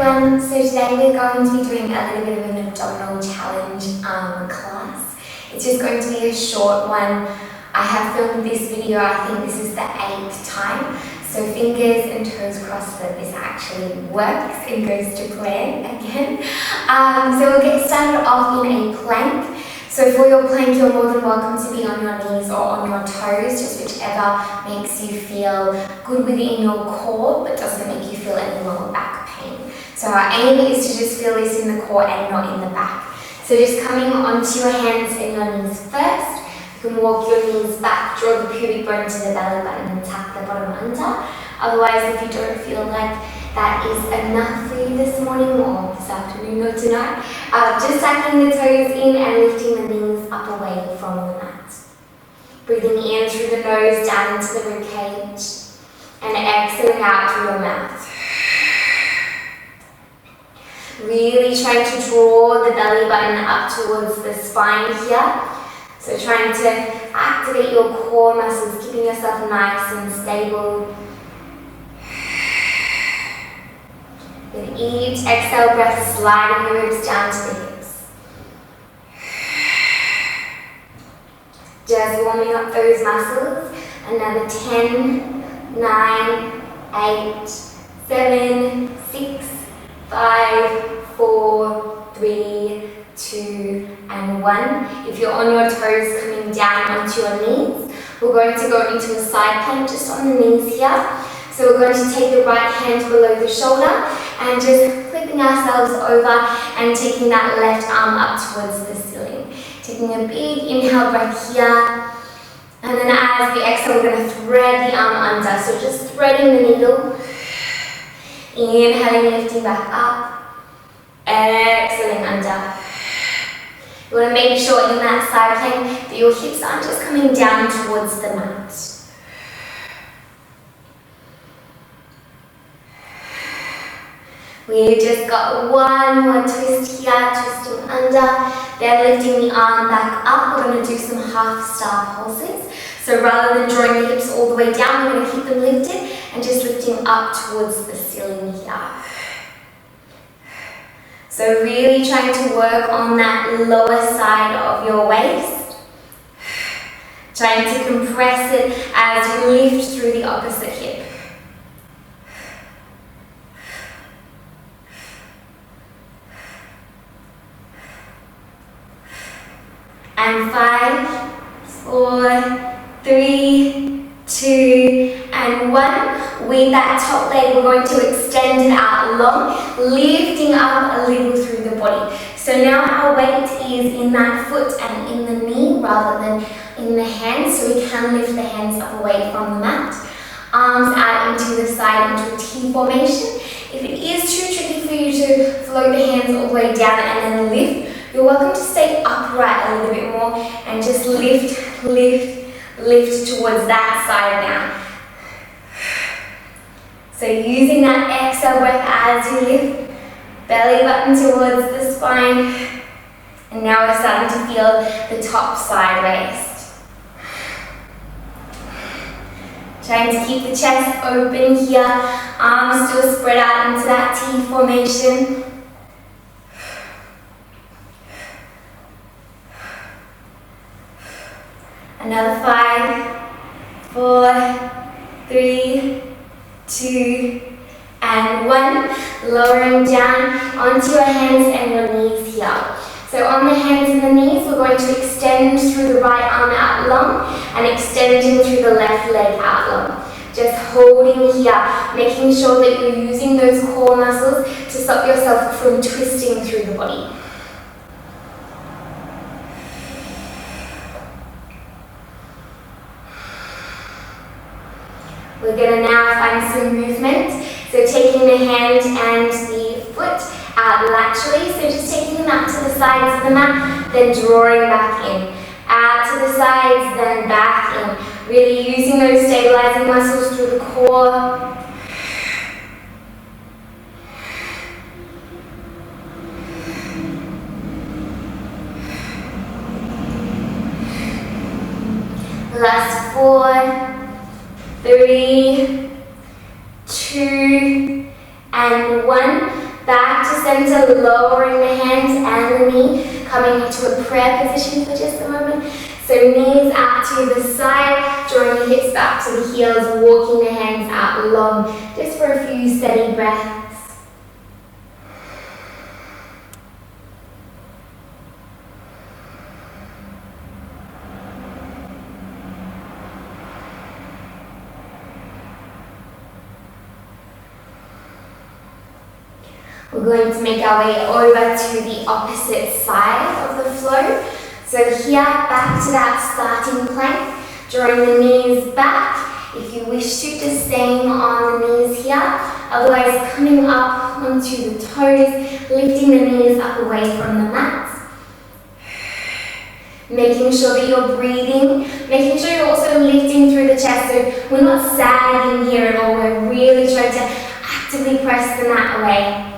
everyone, so today we're going to be doing a little bit of an abdominal challenge class. It's just going to be a short one. I have filmed this video, I think this is the 8th time, so fingers and toes crossed that this actually works and goes to plan again. So we'll get started off in a plank. So for your plank, you're more than welcome to be on your knees or on your toes, just whichever makes you feel good within your core but doesn't make you feel any lower back pain. So our aim is to just feel this in the core and not in the back. So just coming onto your hands and your knees first. You can walk your knees back, draw the pubic bone to the belly button and tuck the bottom under. Otherwise, if you don't feel like that is enough for you this morning or this afternoon or tonight, just tucking the toes in and lifting the knees up away from the mat. Breathing in through the nose down into the rib cage and exhaling out through your mouth. Really trying to draw the belly button up towards the spine here. So trying to activate your core muscles, keeping yourself nice and stable. With each exhale breath, sliding the ribs down to the hips. Just warming up those muscles. Another 10, 9, 8, 7, 6, 5, 4, 3, 2, and 1. If you're on your toes coming down onto your knees, we're going to go into a side plank just on the knees here. So we're going to take the right hand below the shoulder and just flipping ourselves over and taking that left arm up towards the ceiling. Taking a big inhale breath here. And then as we exhale, we're going to thread the arm under. So just threading the needle. Inhaling, lifting back up. Exhaling under. You want to make sure in that side plank that your hips aren't just coming down towards the mat. We've just got one more twist here, twisting under, then lifting the arm back up. We're going to do some half star pulses. So rather than drawing the hips all the way down, we're going to keep them lifted and just lifting up towards the ceiling here. So really trying to work on that lower side of your waist. Trying to compress it as you lift through the opposite hip. And 5, 4, 3, 2, and 1. With that top leg, we're going to extend it out long, lifting up a little through the body. So now our weight is in that foot and in the knee rather than in the hands, so we can lift the hands up away from the mat. Arms out into the side into a T formation. If it is too tricky for you to float the hands all the way down and then lift, you're welcome to stay upright a little bit more and just lift, lift, lift towards that side now. So using that exhale breath as you lift, belly button towards the spine, and now we're starting to feel the top side waist. Trying to keep the chest open here, arms still spread out into that T formation. Another 5, 4, 3, 2, and 1. Lowering down onto your hands and your knees here. So on the hands and the knees, we're going to extend through the right arm out long and extending through the left leg out long. Just holding here, making sure that you're using those core muscles to stop yourself from twisting through the body. We're going to now find some movement. So taking the hand and the foot out laterally. So just taking them out to the sides of the mat, then drawing back in. Out to the sides, then back in. Really using those stabilizing muscles through the core. Last 4, 3, 2, and 1. Back center, lowering the hands and the knee, coming into a prayer position for just a moment. So knees out to the side, drawing the hips back to the heels, walking the hands out long, just for a few steady breaths. We're going to make our way over to the opposite side of the flow. So here, back to that starting plank, drawing the knees back. If you wish to, just staying on the knees here. Otherwise, coming up onto the toes, lifting the knees up away from the mat. Making sure that you're breathing, making sure you're also lifting through the chest. So we're not sagging here at all. We're really trying to actively press the mat away.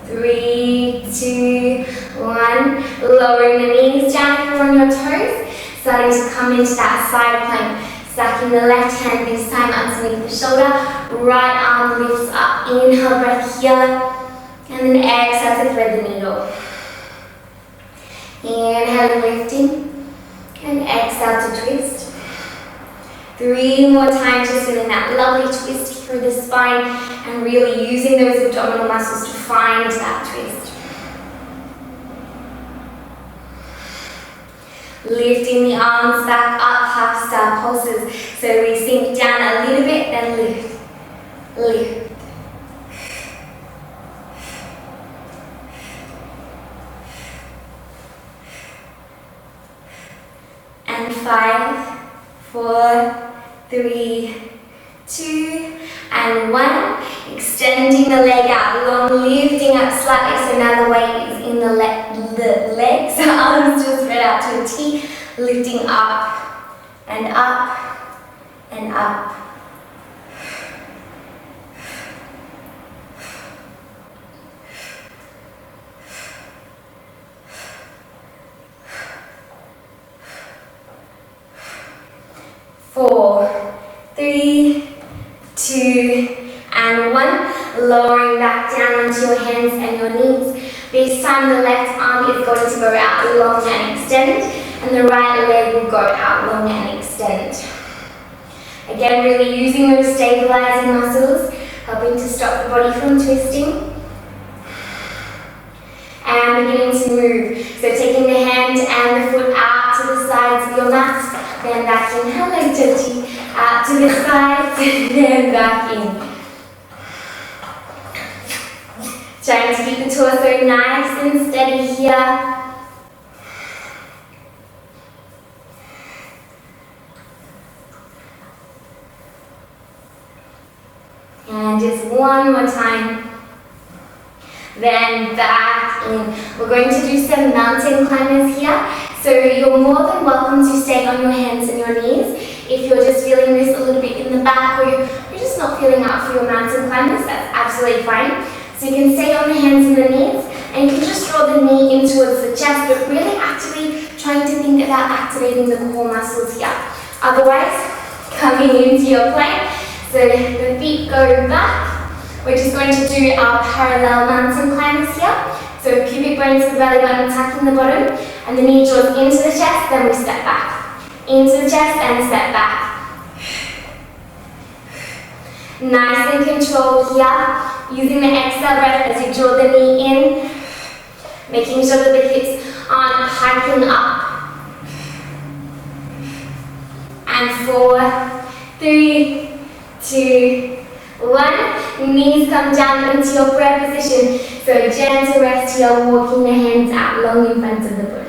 3, 2, 1. Lowering the knees down if you're on your toes. Starting to come into that side plank. Stacking the left hand this time underneath the shoulder. Right arm lifts up. Inhale, breath here. And then exhale to thread the needle. Inhale, lifting. And exhale to twist. 3 more times, just feeling that lovely twist through the spine and really using those abdominal muscles to find that twist. Lifting the arms back up, half star pulses. So we sink down a little bit, then lift, lift. And 5, 4, 3, 2, and 1. Extending the leg out long, lifting up slightly, so now the weight is in the legs, so arms just spread out to a T, lifting up and up and up. Four, 3, 2, and 1. Lowering back down onto your hands and your knees. This time the left arm is going to go out long and extend, and the right leg will go out long and extend. Again, really using those stabilizing muscles, helping to stop the body from twisting. And beginning to move. So taking the hand and the foot out to the sides of your mat, then back in. Hello, Tochi. Out to the sides, then back in. Trying to keep the torso nice and steady here. And just one more time. Then back in. We're going to do some mountain climbers here. So you're more than welcome to stay on your hands and your knees. If you're just feeling this a little bit in the back, or you're just not feeling up for your mountain climbers, that's absolutely fine. So you can stay on the hands and the knees, and you can just draw the knee in towards the chest, but really actively trying to think about activating the core muscles here. Otherwise, coming into your plank, so the feet go back. We're just going to do our parallel mountain climbers here. So pubic bone to the belly button, tucking the bottom, and the knee draws into the chest, then we step back. Into the chest and step back. Nice and controlled here. Using the exhale breath as you draw the knee in. Making sure that the hips aren't hiking up. And 4, 3, 2, 1. Knees come down into your prayer position. So gentle rest here, walking the hands out long in front of the body.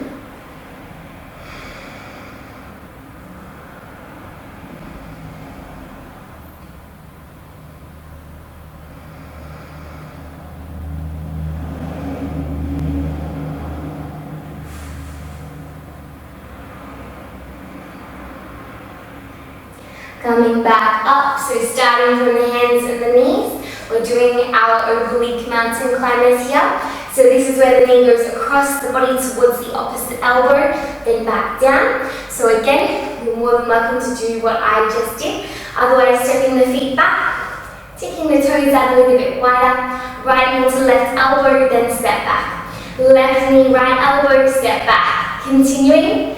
Coming back up, so starting from the hands and the knees, we're doing our oblique mountain climbers here. So this is where the knee goes across the body towards the opposite elbow, then back down. So again, we you're more than welcome to do what I just did. Otherwise, stepping the feet back, taking the toes out a little bit wider, right knee to left elbow, then step back. Left knee, right elbow, step back. Continuing.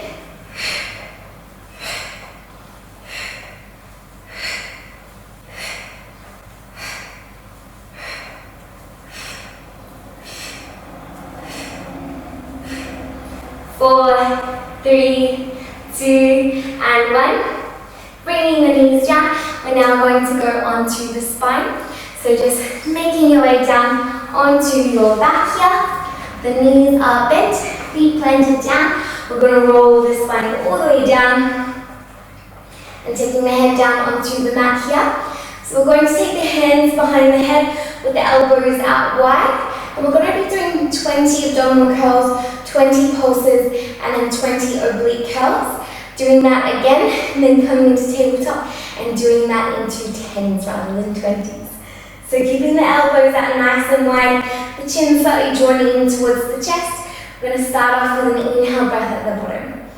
Four, three, two, and one. Bringing the knees down. We're now going to go onto the spine. So just making your way down onto your back here. The knees are bent, feet planted down. We're going to roll the spine all the way down and taking the head down onto the mat here. So we're going to take the hands behind the head with the elbows out wide. And we're going to be doing 20 abdominal curls, 20 pulses, and then 20 oblique curls. Doing that again, and then coming into tabletop and doing that into 10s rather than 20s. So keeping the elbows out nice and wide, the chin slightly drawn in towards the chest. We're going to start off with an inhale breath at the bottom.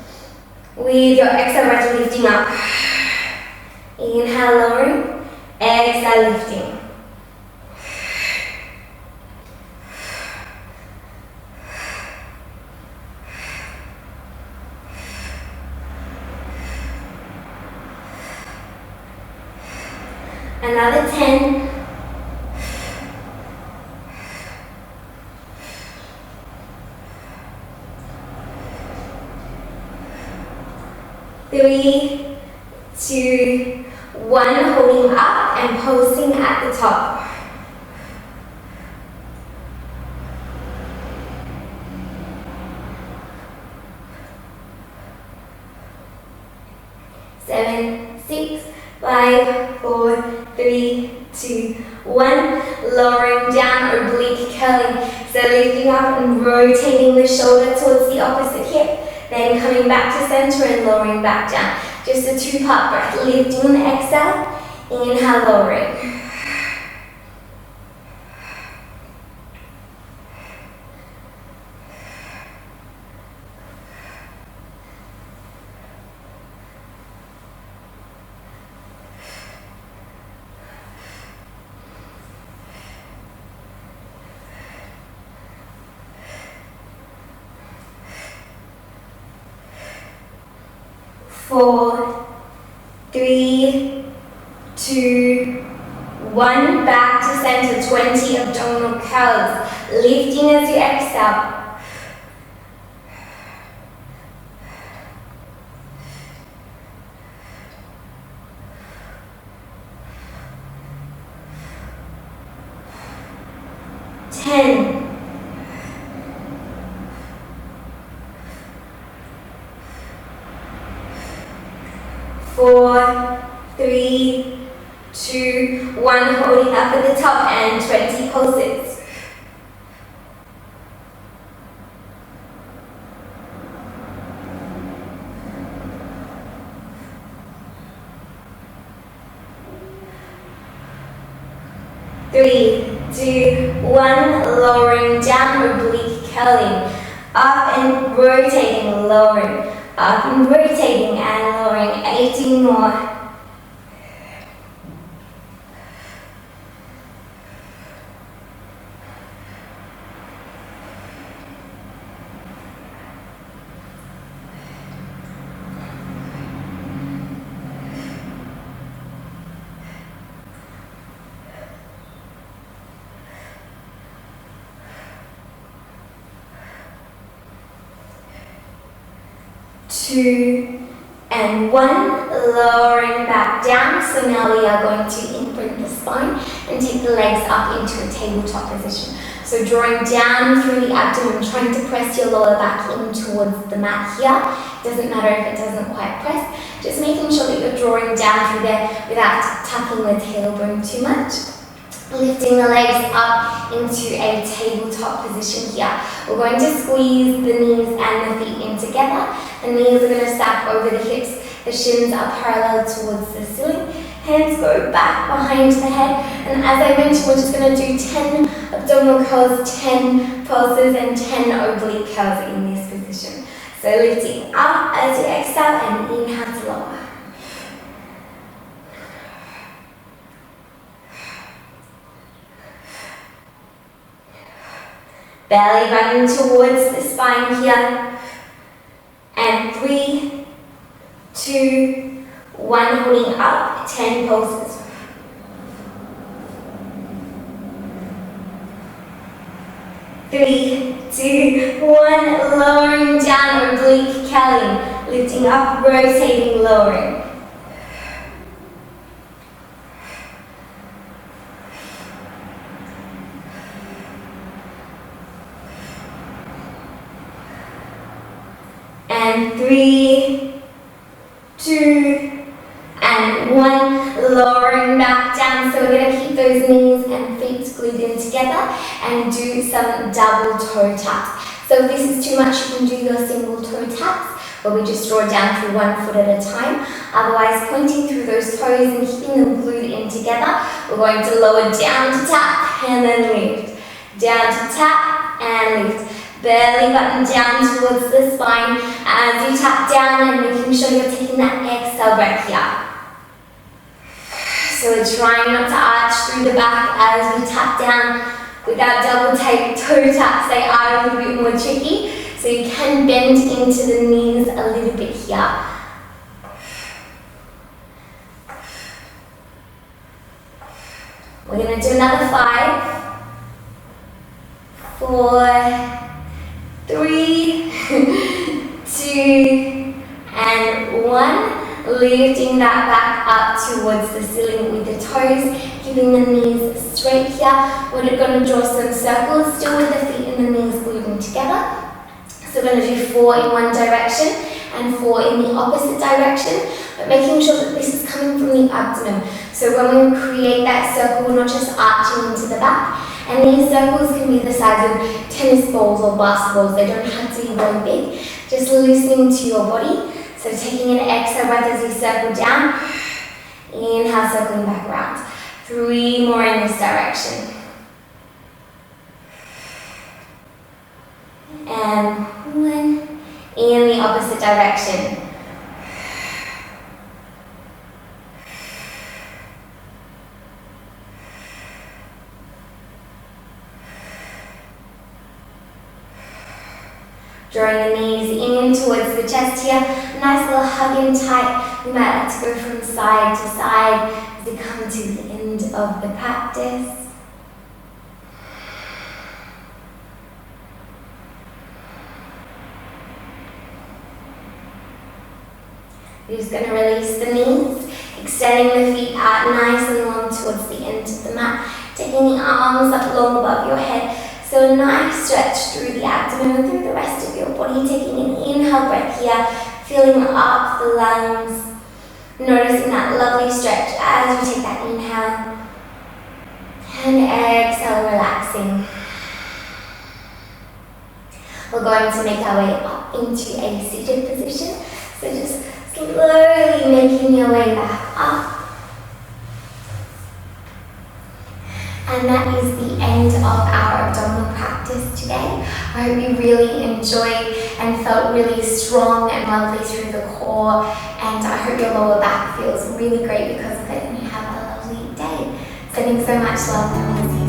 With your exhale breath lifting up. Inhale, lowering. Exhale, lifting. Another 10. 3, 2, 1, holding up and pulsing at the top. 7, 6, 5, 4, 3, 2, 1. Lowering down, oblique curling. So lifting up and rotating the shoulder towards the opposite hip. Then coming back to center and lowering back down. Just a 2-part breath. Lifting on the exhale. Inhale, lowering. Four, 3, 2, 1. Back to center. 20 abdominal curls. Lifting as you exhale. Ten. 4, 3, 2, 1. Holding up at the top and 20 pulses. Three, 2, 1. Lowering down, oblique curling. Up and rotating, lowering. Up and rotating and lowering. 18 more. Two, and 1. Lowering back down. So now we are going to imprint the spine and take the legs up into a tabletop position. So drawing down through the abdomen, trying to press your lower back in towards the mat here. Doesn't matter if it doesn't quite press. Just making sure that you're drawing down through there without tucking the tailbone too much. Lifting the legs up into a tabletop position here. We're going to squeeze the knees and the feet in together. The knees are going to stack over the hips. The shins are parallel towards the ceiling. Hands go back behind the head. And as I mentioned, we're just going to do 10 abdominal curls, 10 pulses, and 10 oblique curls in this position. So lifting up as you exhale and inhale to lower. Belly button towards the spine here. And 3, 2, 1, holding up, 10 pulses. 3, 2, 1, lowering down, oblique curling, lifting up, rotating, lowering. And 3, 2, and 1, lowering back down. So we're going to keep those knees and feet glued in together and do some double toe taps. So if this is too much, you can do your single toe taps, where we just draw down through one foot at a time. Otherwise, pointing through those toes and keeping them glued in together, we're going to lower down to tap and then lift. Down to tap and lift. Belly button down towards the spine as you tap down and making sure you're taking that exhale breath here. So we're trying not to arch through the back as we tap down. With our double toe taps, they are a little bit more tricky. So you can bend into the knees a little bit here. We're going to do another 5, 4, 3, 2, and 1. Lifting that back up towards the ceiling with the toes, keeping the knees straight here. We're going to draw some circles, still with the feet and the knees glued in together. So we're going to do 4 in one direction and 4 in the opposite direction, but making sure that this is coming from the abdomen. So when we create that circle, we're not just arching into the back. And these circles can be the size of tennis balls or basketballs. They don't have to be very big. Just listening to your body. So taking an exhale breath as you circle down. Inhale, circling back around. 3 more in this direction. And 1 in the opposite direction. Drawing the knees in towards the chest here. Nice little hug in tight. We might like to go from side to side as we come to the end of the practice. You're just going to release the knees, extending the feet out nice and long towards the end of the mat. Taking the arms up long above your head. So a nice stretch through the abdomen and through the rest of your body. Taking an inhale breath here, filling up the lungs. Noticing that lovely stretch as you take that inhale. And exhale, relaxing. We're going to make our way up into a seated position. So just slowly making your way back up. And that is the end of our abdominal practice today. I hope you really enjoyed and felt really strong and lovely through the core. And I hope your lower back feels really great because of it and you have a lovely day. Sending so much love.